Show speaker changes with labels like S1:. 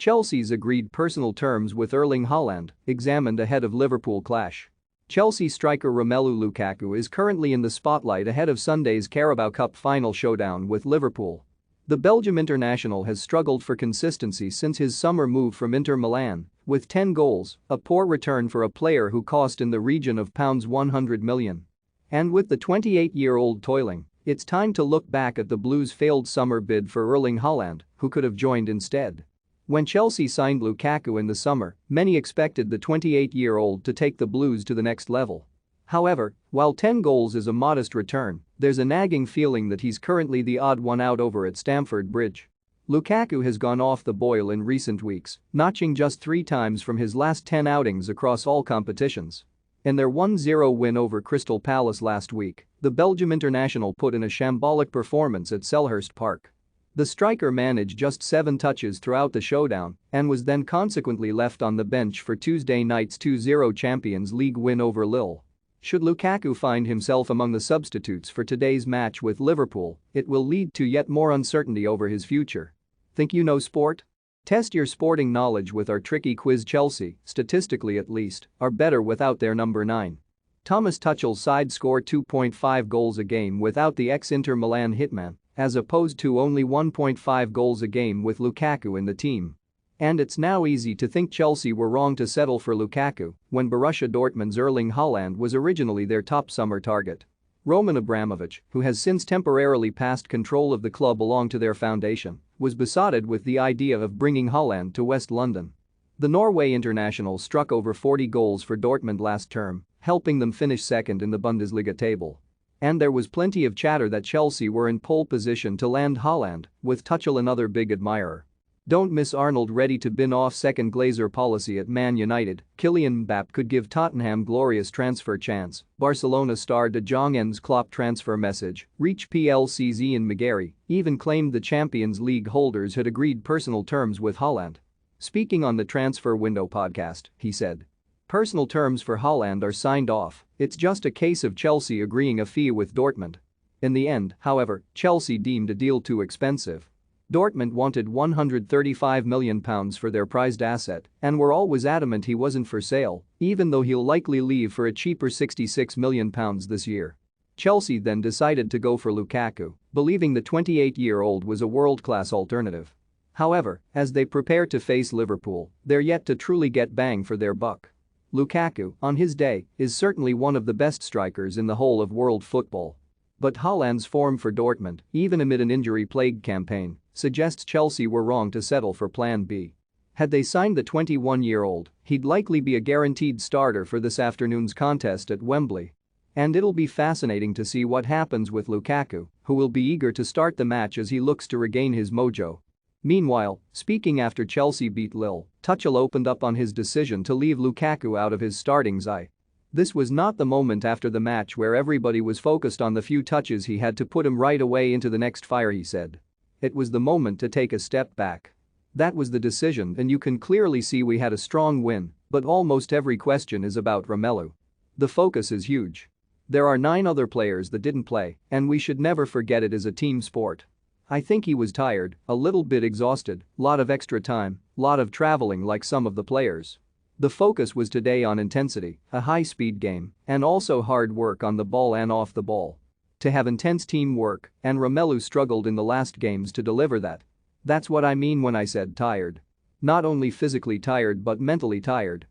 S1: Chelsea's agreed personal terms with Erling Haaland, examined ahead of Liverpool clash. Chelsea striker Romelu Lukaku is currently in the spotlight ahead of Sunday's Carabao Cup final showdown with Liverpool. The Belgium international has struggled for consistency since his summer move from Inter Milan, with 10 goals, a poor return for a player who cost in the region of £100 million. And with the 28-year-old toiling, it's time to look back at the Blues' failed summer bid for Erling Haaland, who could have joined instead. When Chelsea signed Lukaku in the summer, many expected the 28-year-old to take the Blues to the next level. However, while 10 goals is a modest return, there's a nagging feeling that he's currently the odd one out over at Stamford Bridge. Lukaku has gone off the boil in recent weeks, notching just 3 times from his last 10 outings across all competitions. In their 1-0 win over Crystal Palace last week, the Belgium international put in a shambolic performance at Selhurst Park. The striker managed just 7 touches throughout the showdown and was then consequently left on the bench for Tuesday night's 2-0 Champions League win over Lille. Should Lukaku find himself among the substitutes for today's match with Liverpool, it will lead to yet more uncertainty over his future. Think you know sport? Test your sporting knowledge with our tricky quiz. Chelsea, statistically at least, are better without their number 9. Thomas Tuchel's side score 2.5 goals a game without the ex-Inter Milan hitman, as opposed to only 1.5 goals a game with Lukaku in the team. And it's now easy to think Chelsea were wrong to settle for Lukaku when Borussia Dortmund's Erling Haaland was originally their top summer target. Roman Abramovich, who has since temporarily passed control of the club along to their foundation, was besotted with the idea of bringing Haaland to West London. The Norway international struck over 40 goals for Dortmund last term, helping them finish second in the Bundesliga table. And there was plenty of chatter that Chelsea were in pole position to land Haaland, with Tuchel another big admirer. Don't miss Arnold ready to bin off second Glazer policy at Man United. Kylian Mbappé could give Tottenham glorious transfer chance. Barcelona star De Jong ends Klopp transfer message. Reach PLC's Ian McGarry even claimed the Champions League holders had agreed personal terms with Haaland. Speaking on the Transfer Window podcast, he said, "Personal terms for Haaland are signed off, it's just a case of Chelsea agreeing a fee with Dortmund." In the end, however, Chelsea deemed a deal too expensive. Dortmund wanted £135 million for their prized asset and were always adamant he wasn't for sale, even though he'll likely leave for a cheaper £66 million this year. Chelsea then decided to go for Lukaku, believing the 28-year-old was a world-class alternative. However, as they prepare to face Liverpool, they're yet to truly get bang for their buck. Lukaku, on his day, is certainly one of the best strikers in the whole of world football. But Haaland's form for Dortmund, even amid an injury-plagued campaign, suggests Chelsea were wrong to settle for Plan B. Had they signed the 21-year-old, he'd likely be a guaranteed starter for this afternoon's contest at Wembley. And it'll be fascinating to see what happens with Lukaku, who will be eager to start the match as he looks to regain his mojo. Meanwhile, speaking after Chelsea beat Lille, Tuchel opened up on his decision to leave Lukaku out of his starting side. This was not the moment after the match where everybody was focused on the few touches he had to put him right away into the next fire, he said. It was the moment to take a step back. That was the decision, and you can clearly see we had a strong win, but almost every question is about Romelu. The focus is huge. There are 9 other players that didn't play, and we should never forget it is a team sport. I think he was tired, a little bit exhausted, lot of extra time, lot of traveling like some of the players. The focus was today on intensity, a high-speed game, and also hard work on the ball and off the ball. To have intense teamwork, and Romelu struggled in the last games to deliver that. That's what I mean when I said tired. Not only physically tired but mentally tired.